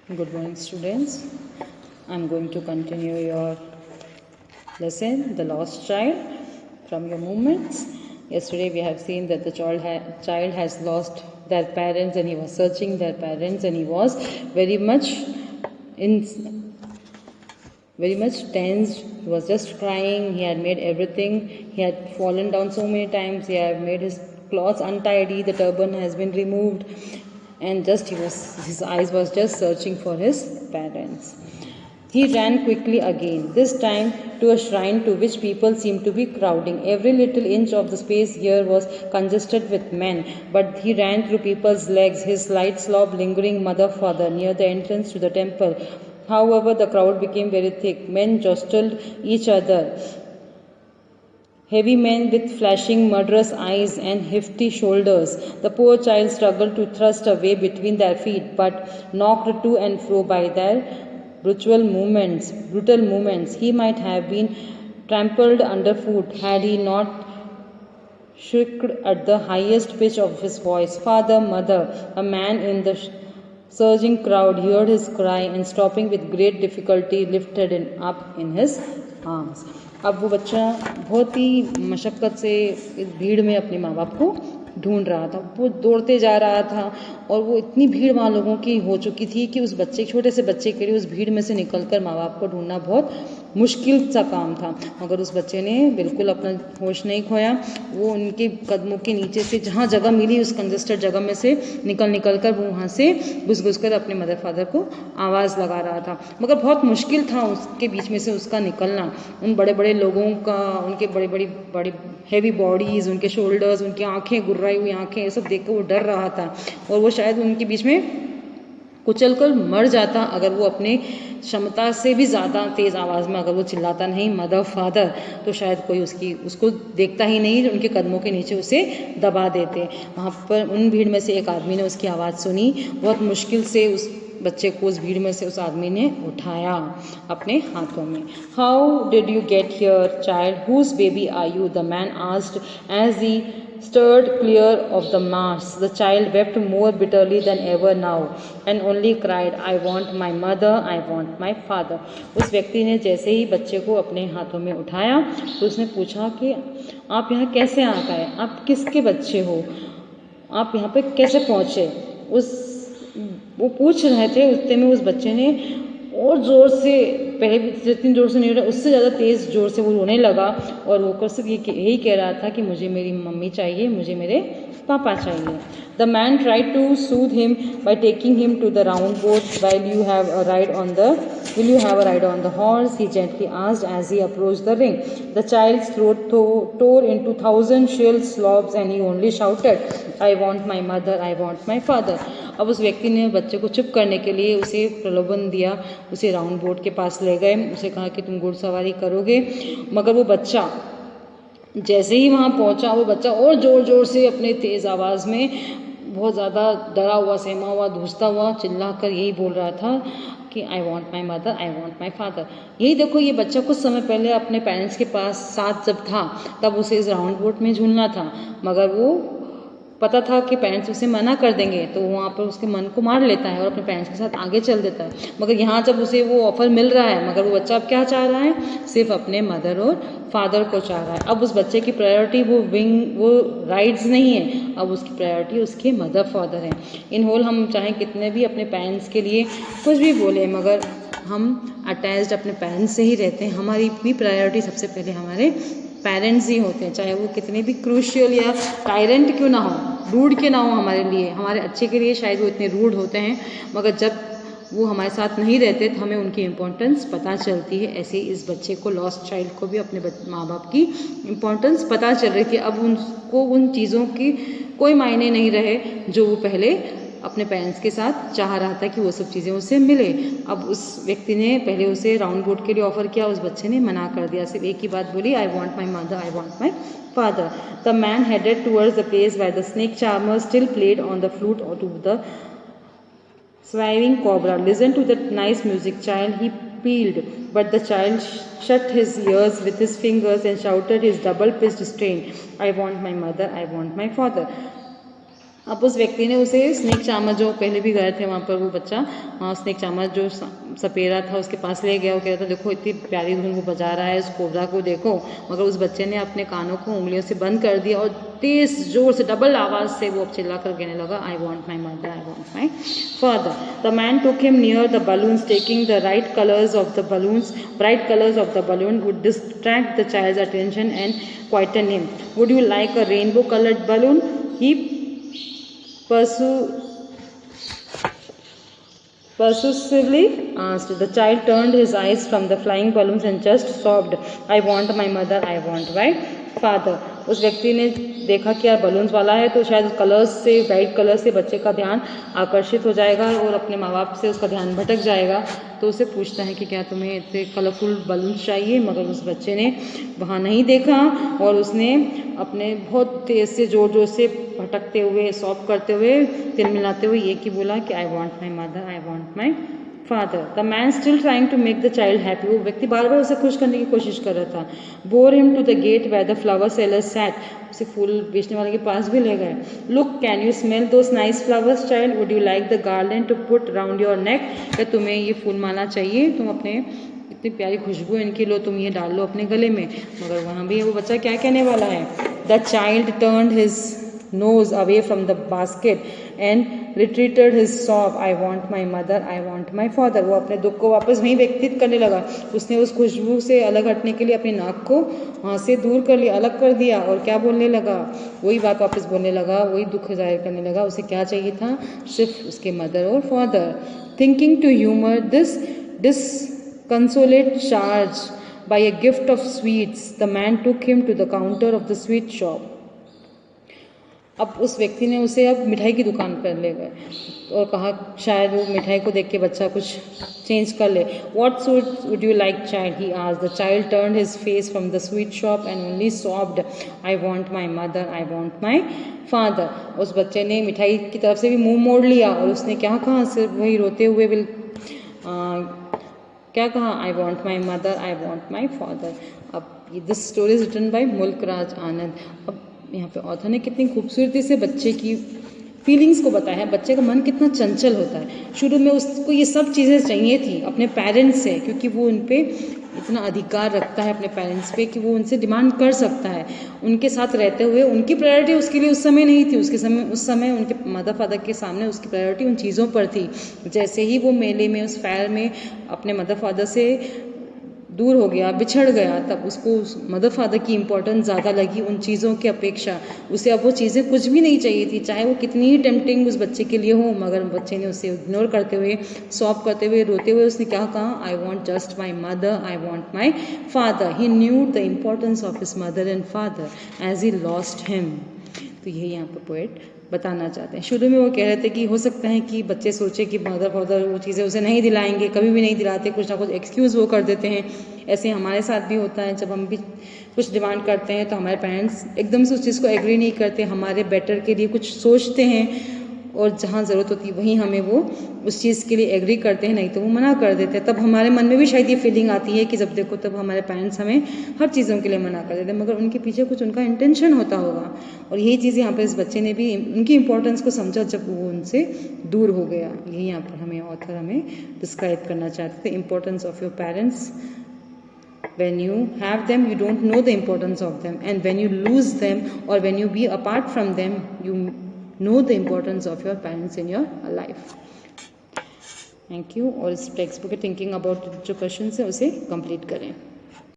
Good morning, students. I'm going to continue your lesson, The Lost Child, from your movements. Yesterday, we have seen that the child has lost their parents, and he was searching their parents, and he was very much tensed. He was just crying. He had made everything. He had fallen down so many times. He had made his clothes untidy. The turban has been removed, and his eyes was just searching for his parents. He ran quickly again, this time to a shrine to which people seemed to be crowding. Every little inch of the space here was congested with men, but he ran through people's legs, his light slob lingering mother-father near the entrance to the temple. However, the crowd became very thick. Men jostled each other. Heavy men with flashing murderous eyes and hefty shoulders. The poor child struggled to thrust a way between their feet, but knocked to and fro by their brutal movements. He might have been trampled underfoot had he not shrieked at the highest pitch of his voice. Father, mother, a man in the surging crowd heard his cry and stopping with great difficulty lifted him up in his arms. अब वो बच्चा बहुत ही मशक्क़त से इस भीड़ में अपने माँ बाप को ढूंढ रहा था। वो दौड़ते जा रहा था और वो इतनी भीड़ वहाँ लोगों की हो चुकी थी कि उस छोटे से बच्चे के लिए उस भीड़ में से निकलकर माँ बाप को ढूंढना बहुत मुश्किल सा काम था। मगर उस बच्चे ने बिल्कुल अपना होश नहीं खोया। वो उनके कदमों के नीचे से जहाँ जगह मिली उस कंजेस्टेड जगह में से निकल कर वो वहाँ से घुस कर अपने मदर फादर को आवाज़ लगा रहा था। मगर बहुत मुश्किल था उसके बीच में से उसका निकलना। उन बड़े बड़े लोगों का, उनके बड़ी हैवी बॉडीज़, उनके शोल्डर्स, उनकी आंखें, गुर्राई हुई आंखें, ये सब देख कर वो डर रहा था और वो शायद उनके बीच में कुचलकर मर जाता अगर वो अपने क्षमता से भी ज़्यादा तेज़ आवाज़ में अगर वो चिल्लाता नहीं मदर फादर, तो शायद कोई उसको देखता ही नहीं, उनके कदमों के नीचे उसे दबा देते। वहाँ पर उन भीड़ में से एक आदमी ने उसकी आवाज़ सुनी। बहुत मुश्किल से उस बच्चे को उस भीड़ में से उस आदमी ने उठाया अपने हाथों में। How did you get here child, whose baby are you, the man asked as he stirred clear of the mass. The child wept more bitterly than ever now and only cried, I want my mother, I want my father. उस व्यक्ति ने जैसे ही बच्चे को अपने हाथों में उठाया तो उसने पूछा कि आप यहाँ कैसे आ गए, आप किसके बच्चे हो, आप यहाँ पे कैसे पहुँचे। वो पूछ रहे थे, उतने में उस बच्चे ने और ज़ोर से, पहले भी जितनी ज़ोर से नहीं हो रहा उससे ज़्यादा तेज़ ज़ोर से वो रोने लगा और वो सिर्फ यही कह रहा था कि मुझे मेरी मम्मी चाहिए, मुझे मेरे पापा चाहिए। The man tried to soothe him by taking him to the round boat. Will you have a ride on the horse? He gently asked as he approached the ring. The child's throat tore into 1,000 shrill sobs and he only shouted, I want my mother, I want my father. अब उस व्यक्ति ने बच्चे को चुप करने के लिए उसे प्रलोभन दिया, उसे राउंड बोट के पास ले गए, उसे कहा कि तुम घुड़सवारी करोगे। मगर वो बच्चा जैसे ही वहाँ पहुँचा, वो बच्चा और ज़ोर से अपने तेज़ आवाज़ में बहुत ज़्यादा डरा हुआ, सहमा हुआ, धूसता हुआ चिल्ला कर यही बोल रहा था कि I want my mother, I want my father. यही देखो, ये बच्चा कुछ समय पहले अपने पेरेंट्स के साथ जब था तब उसे इस राउंड बोट में झूलना था, मगर वो पता था कि पेरेंट्स उसे मना कर देंगे तो वहाँ पर उसके मन को मार लेता है और अपने पेरेंट्स के साथ आगे चल देता है। मगर यहाँ जब उसे वो ऑफ़र मिल रहा है, मगर वो बच्चा अब क्या चाह रहा है, सिर्फ अपने मदर और फादर को चाह रहा है। अब उस बच्चे की प्रायोरिटी वो राइड्स नहीं है, अब उसकी प्रायोरिटी उसके मदर फादर हैं। इन होल हम चाहे कितने भी अपने पेरेंट्स के लिए कुछ भी बोले, मगर हम अटैच्ड अपने पेरेंट्स से ही रहते हैं। हमारी भी प्रायोरिटी सबसे पहले हमारे पेरेंट्स ही होते हैं, चाहे वो कितने भी क्रूशियल या टायरेंट क्यों ना हो, रूड क्यों ना हो हमारे लिए, हमारे अच्छे के लिए शायद वो इतने रूड होते हैं, मगर जब वो हमारे साथ नहीं रहते तो हमें उनकी इम्पोर्टेंस पता चलती है। ऐसे ही इस बच्चे को, लॉस्ट चाइल्ड को भी अपने माँ बाप की इम्पोर्टेंस पता चल रही थी। अब उनको उन चीज़ों की कोई मायने नहीं रहे जो वो पहले अपने पेरेंट्स के साथ चाह रहा था कि वो सब चीज़ें उसे मिले। अब उस व्यक्ति ने पहले उसे राउंड बोट के लिए ऑफ़र किया, उस बच्चे ने मना कर दिया, सिर्फ एक ही बात बोली, आई want my mother, I want my father. The man headed towards the place where the snake charmer still played on the flute or to the swaying cobra. Listen to that nice music, child, he pealed. But the child shut his ears with his fingers and shouted his double-pitched strain, I want my mother, I want my father. अब उस व्यक्ति ने उसे snake चामच, जो पहले भी गए थे वहाँ पर वो बच्चा, स्नेक चामच जो सपेरा था उसके पास ले गया। वो कह रहा था देखो इतनी प्यारी धुन वो बजा रहा है, इस कोबरा को देखो। मगर उस बच्चे ने अपने कानों को उंगलियों से बंद कर दिया और तेज जोर से डबल आवाज़ से वो अब चिल्ला कर कहने लगा, आई want my mother, I want my father. The man took him near the balloons, taking the right colours of the balloons, bright colors of the balloon would distract the child's attention and quieten him. Would you like a rainbow colored balloon? He persuasively asked. The child turned his eyes from the flying balloons and just sobbed, I want my mother, I want my father. उस व्यक्ति ने देखा कि यार balloons वाला है तो शायद कलर्स से, ब्राइट कलर से बच्चे का ध्यान आकर्षित हो जाएगा और अपने माँ बाप से उसका ध्यान भटक जाएगा। तो उसे पूछता है कि क्या तुम्हें इतने कलरफुल बलून्स चाहिए, मगर उस बच्चे ने वहाँ नहीं देखा और उसने अपने बहुत तेज से जोर जोर से भटकते हुए, सॉफ करते हुए, तिलमिलाते हुए ये कि बोला कि I want my mother, I want my father. The man still trying to make the child happy, वो व्यक्ति बार बार उसे खुश करने की कोशिश कर रहा था। Bore him to the gate where the flower seller sat, उसे फूल बेचने वाले के पास भी ले गए। Look, can you smell those nice flowers child, would you like the garland to put round your neck, क्या तुम्हें ये फूल माला चाहिए, तुम अपने इतनी प्यारी खुशबू इनकी लो, तुम ये डाल लो अपने गले में। मगर वहाँ भी वो बच्चा क्या कहने वाला है। The child turned his nose away from the basket and retreated his sob, I want my mother, I want my father. वो अपने दुख को वापस वहीं व्यक्तित करने लगा। उसने उस खुशबू से अलग हटने के लिए अपनी नाक को वहाँ से दूर कर लिया, अलग कर दिया और क्या बोलने लगा, वही बात वापस बोलने लगा, वही दुख जाहिर करने लगा। उसे क्या चाहिए था, सिर्फ उसके मदर और father. Thinking to humour this disconsolate charge by a gift of sweets, the man took him to the counter of the sweet shop. अब उस व्यक्ति ने उसे अब मिठाई की दुकान पर ले गए और कहा शायद वो मिठाई को देख के बच्चा कुछ चेंज कर ले। What sweet would you like, child? He asked. The child turned his face from the sweet shop and only sobbed, I want my mother, I want my father. उस बच्चे ने मिठाई की तरफ से भी मुंह मोड़ लिया और उसने क्या कहा, सिर्फ वही रोते हुए क्या कहा, I want my mother, I want my father. अब this story is written by Mulk Raj आनंद। अब यहाँ पे ऑथर ने कितनी खूबसूरती से बच्चे की फीलिंग्स को बताया है, बच्चे का मन कितना चंचल होता है। शुरू में उसको ये सब चीज़ें चाहिए थी अपने पेरेंट्स से, क्योंकि वो उन पे इतना अधिकार रखता है अपने पेरेंट्स पे कि वो उनसे डिमांड कर सकता है। उनके साथ रहते हुए उनकी प्रायोरिटी उसके लिए उस समय नहीं थी, उस समय उनके मदर फादर के सामने उसकी प्रायोरिटी उन चीज़ों पर थी। जैसे ही वो मेले में, उस फेयर में अपने मदर फादर से दूर हो गया, बिछड़ गया, तब उसको उस मदर फादर की इम्पोर्टेंस ज़्यादा लगी उन चीज़ों की अपेक्षा। उसे अब वो चीज़ें कुछ भी नहीं चाहिए थी, चाहे वो कितनी ही टेम्पटिंग उस बच्चे के लिए हो। मगर बच्चे ने उसे इग्नोर करते हुए, सॉप करते हुए, रोते हुए उसने क्या कहा, I want just my mother, I want my father. He knew the importance of his mother and father as he lost him. तो यही यहाँ पर पोएट बताना चाहते हैं। शुरू में वो कह रहे थे कि हो सकता है कि बच्चे सोचे कि मदर फादर वो चीज़ें उसे नहीं दिलाएंगे, कभी भी नहीं दिलाते, कुछ ना कुछ एक्सक्यूज़ वो कर देते हैं। ऐसे हमारे साथ भी होता है, जब हम भी कुछ डिमांड करते हैं तो हमारे पेरेंट्स एकदम से उस चीज़ को एग्री नहीं करते, हमारे बेटर के लिए कुछ सोचते हैं और जहाँ ज़रूरत होती है वहीं हमें वो उस चीज़ के लिए एग्री करते हैं, नहीं तो वो मना कर देते हैं। तब हमारे मन में भी शायद ये फीलिंग आती है कि जब देखो तब हमारे पेरेंट्स हमें हर चीज़ों के लिए मना कर देते हैं, मगर उनके पीछे कुछ उनका इंटेंशन होता होगा। और यही चीज़ यहाँ पर इस बच्चे ने भी उनकी इंपॉर्टेंस को समझा जब वो उनसे दूर हो गया। यही यहाँ पर हमें ऑथर हमें डिस्क्राइब करना चाहते थे, importance of your parents. When you have them, you don't know the importance of them, and when you lose them or when you be apart from them, you know the importance of your parents in your life. Thank you। और इस text book के thinking about जो question है उसे complete करें।